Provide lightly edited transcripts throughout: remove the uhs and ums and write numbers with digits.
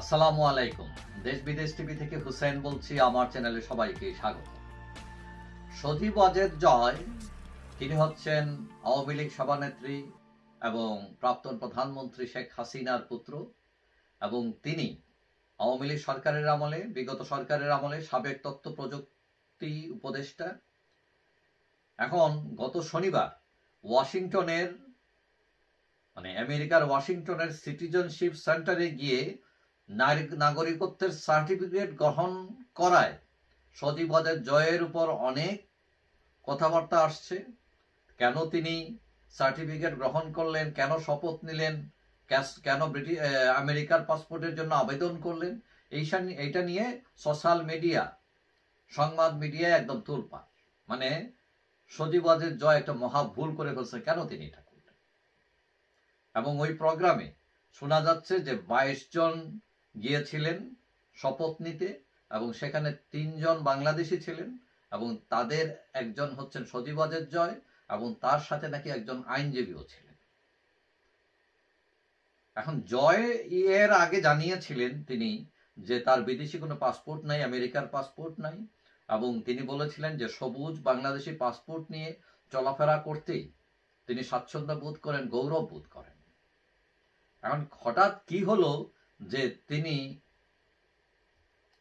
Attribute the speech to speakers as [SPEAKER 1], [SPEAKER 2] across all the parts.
[SPEAKER 1] আসসালামু আলাইকুম। দেশ বিদেশ টিভি থেকে হুসেন বলছি। আমার চ্যানেলে সবাইকে স্বাগত। সজীব ওয়াজেদ জয়, তিনি হচ্ছেন আওয়ামী লীগ সভানেত্রী এবং প্রাক্তন প্রধানমন্ত্রী শেখ হাসিনার পুত্র, এবং তিনি আওয়ামী লীগ সরকারের আমলে, বিগত সরকারের আমলে সাবেক তথ্য প্রযুক্তি উপদেষ্টা। এখন গত শনিবার ওয়াশিংটনের আমেরিকার ওয়াশিংটনের সিটিজেনশিপ সেন্টারে গিয়ে নাগরিকত্বের সার্টিফিকেট গ্রহণ করায় সজীব ওয়াজেদ জয়ের উপর অনেক কথাবার্তা আসছে। কেন তিনি সার্টিফিকেট গ্রহণ করলেন, কেন শপথ নিলেন, কেন আমেরিকার পাসপোর্টের জন্য আবেদন করলেন, এইটা নিয়ে সোশ্যাল মিডিয়া, সংবাদ মিডিয়ায় একদম তোলপাড়। সজীব ওয়াজেদ জয় একটা মহা ভুল করে ফেলছে, কেন তিনি এটা করলেন। এবং ওই প্রোগ্রামে শোনা যাচ্ছে যে 22 জন গিয়েছিলেন শপথ নিতে, এবং সেখানে 3 জন বাংলাদেশি ছিলেন, এবং তাদের একজন হচ্ছেন সজীব ওয়াজেদ জয়, এবং তার সাথে নাকি একজন আইনজীবীও ছিলেন। এখন জয় এর আগে জানিয়েছিলেন তিনি যে তার বিদেশি কোনো পাসপোর্ট নাই, আমেরিকার পাসপোর্ট নাই, এবং তিনি বলেছিলেন যে সবুজ বাংলাদেশি পাসপোর্ট নিয়ে চলাফেরা করতেই তিনি স্বাচ্ছন্দ্য বোধ করেন, গৌরব বোধ করেন। এখন হঠাৎ কি হলো যে তিনি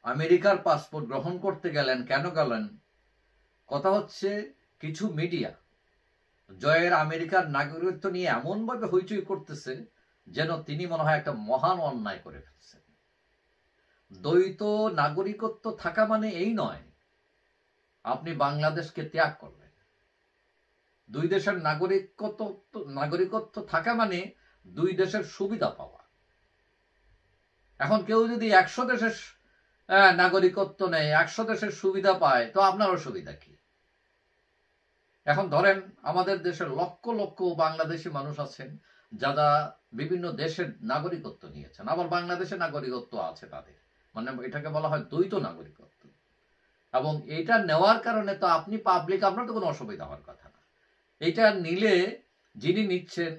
[SPEAKER 1] আমেরিকার পাসপোর্ট গ্রহণ করতে গেলেন? কেন গেলেন? কথা হচ্ছে, কিছু মিডিয়া জয়ের আমেরিকার নাগরিকত্ব নিয়ে এমনভাবে হইচই করতেছে যেন তিনি মনে হয় একটা মহান অন্যায় করে ফেলছেন। দ্বৈত নাগরিকত্ব থাকা মানে এই নয় আপনি বাংলাদেশকে ত্যাগ করবেন। দুই দেশের নাগরিকত্ব থাকা মানে দুই দেশের সুবিধা পাওয়া। এখন কেউ যদি 100 দেশের নাগরিকত্ব নেয়, 100 দেশের সুবিধা পায়, তো আপনারও সুবিধা কি? এখন ধরেন আমাদের দেশের লক্ষ লক্ষ বাংলাদেশি মানুষ আছেন যারা বিভিন্ন দেশের নাগরিকত্ব নিয়েছেন, আবার বাংলাদেশের নাগরিকত্ব আছে তাদের, এটাকে বলা হয় দ্বৈত নাগরিকত্ব। এবং এটা নেওয়ার কারণে তো আপনি পাবলিক, আপনার তো কোনো অসুবিধা হওয়ার কথা না। এটা নিলে যিনি নিচ্ছেন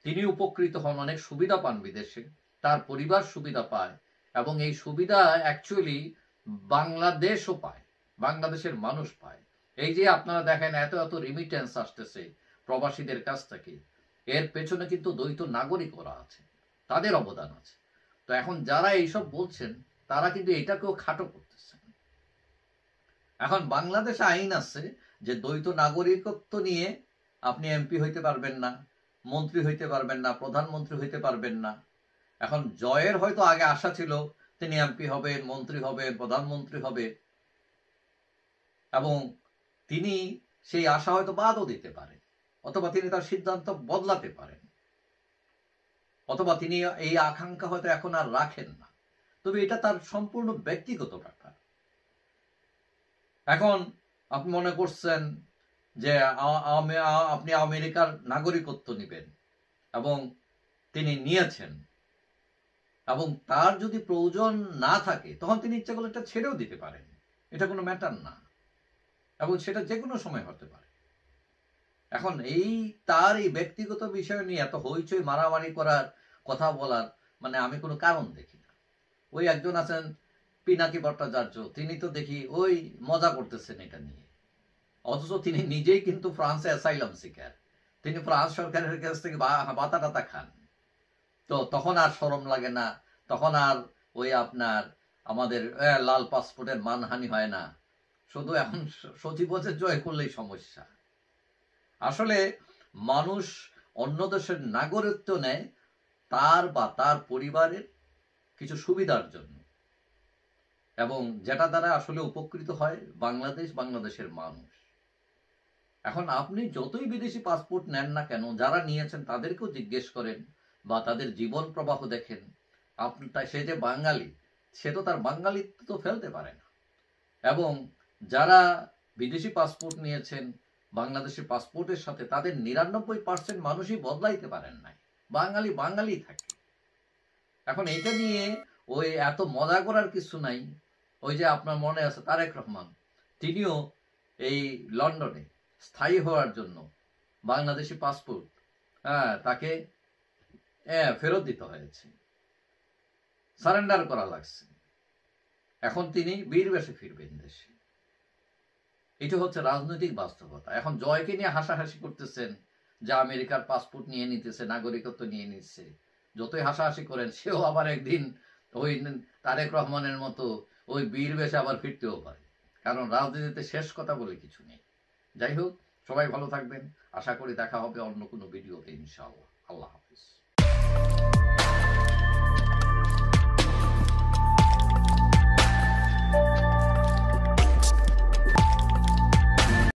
[SPEAKER 1] তিনি উপকৃত হন, অনেক সুবিধা পান বিদেশে, তার পরিবার সুবিধা পায়, এবং এই সুবিধা অ্যাকচুয়ালি বাংলাদেশও পায়, বাংলাদেশের মানুষ পায়। এই যে আপনারা দেখেন এত এত রিমিটেন্স আসতেছে প্রবাসীদের কাছ থেকে, এর পেছনে কিন্তু দ্বৈত নাগরিকরা আছে, তাদের অবদান আছে। তো এখন যারা এইসব বলছেন তারা কিন্তু এটাকেও খাটো করতেছেন। এখন বাংলাদেশে আইন আছে যে দ্বৈত নাগরিকত্ব নিয়ে আপনি এমপি হইতে পারবেন না, মন্ত্রী হইতে পারবেন না, প্রধানমন্ত্রী হইতে পারবেন না। এখন জয়ের হয়তো আগে আশা ছিল তিনি এমপি হবেন, মন্ত্রী হবেন, প্রধানমন্ত্রী হবে, এবং তিনি সেই আশা হয়তো বাদও দিতে পারেন, অথবা তিনি তার সিদ্ধান্ত বদলাতে পারেন, অথবা তিনি এই আকাঙ্ক্ষা হয়তো এখন আর রাখেন না। তবে এটা তার সম্পূর্ণ ব্যক্তিগত ব্যাপার। এখন আপনি মনে করছেন যে আপনি আমেরিকার নাগরিকত্ব নেবেন, এবং তিনি নিয়েছেন, এবং তার যদি প্রয়োজন না থাকে তখন তিনি ইচ্ছা করলে এটা ছেড়েও দিতে পারেন, এটা কোনো ম্যাটার না, এবং সেটা যে কোনো সময় হতে পারে। এখন তার এই ব্যক্তিগত বিষয় নিয়ে এত হইচই মারামারি করার, কথা বলার আমি কোনো কারণ দেখি না। ওই একজন আছেন পিনাকি ভট্টাচার্য, তিনি তো দেখি ওই মজা করতেছেন এটা নিয়ে, অথচ তিনি নিজেই কিন্তু ফ্রান্সে অ্যাসাইলাম সিকার, তিনি ফ্রান্স সরকারের কাছ থেকে বাতা টাতা খান। তো তখন আর শরম লাগে না, তখন আর ওই আপনার আমাদের লাল পাসপোর্টের মানহানি হয় না। শুধু এখন সজীব ওয়াজেদ জয় করলেই সমস্যা। আসলে মানুষ অন্য দেশের নাগরিকত্ব নেয় তার বা তার পরিবারের কিছু সুবিধার জন্য, এবং যেটা দ্বারা আসলে উপকৃত হয় বাংলাদেশের মানুষ। এখন আপনি যতই বিদেশি পাসপোর্ট নেন না কেন, যারা নিয়েছেন তাদেরকেও জিজ্ঞেস করেন বা তাদের জীবন প্রবাহ দেখেন, সে যে বাঙালি, সে তো তার বাঙালিত্ব তো ফেলতে পারে না। এবং যারা বিদেশি পাসপোর্ট নিয়েছেন বাংলাদেশি পাসপোর্টের সাথে, তাদের 99% মানুষই বদলাইতে পারেন নাই, বাঙালি থাকে। এখন এটা নিয়ে ওই এত মজা করার কিছু নাই। ওই যে আপনার মনে আছে তারেক রহমান, তিনিও এই লন্ডনে স্থায়ী হওয়ার জন্য বাংলাদেশি পাসপোর্ট তাকে ফেরত দিতে হয়েছে। সারেন্ডার করা লাগছে। এখন তিনি বীর বেশে ফিরবেন দেশে। এটা হচ্ছে রাজনৈতিক বাস্তবতা। এখন জয়কে নিয়ে হাসাহাসি করতেছেন, যে আমেরিকার পাসপোর্ট নিয়ে নিতেছে, নাগরিকত্ব নিয়ে নিচ্ছে। যতই হাসাহাসি করেন, সেও আবার একদিন ওই তারেক রহমানের মতো ওই বীর বেশে আবার ফিরতেও পারে। কারণ রাজনীতিতে শেষ কথা বলে কিছু নেই। যাই হোক, সবাই ভালো থাকবেন। আশা করি দেখা হবে অন্য কোনো ভিডিওতে ইনশাআল্লাহ। আল্লাহ হাফিজ।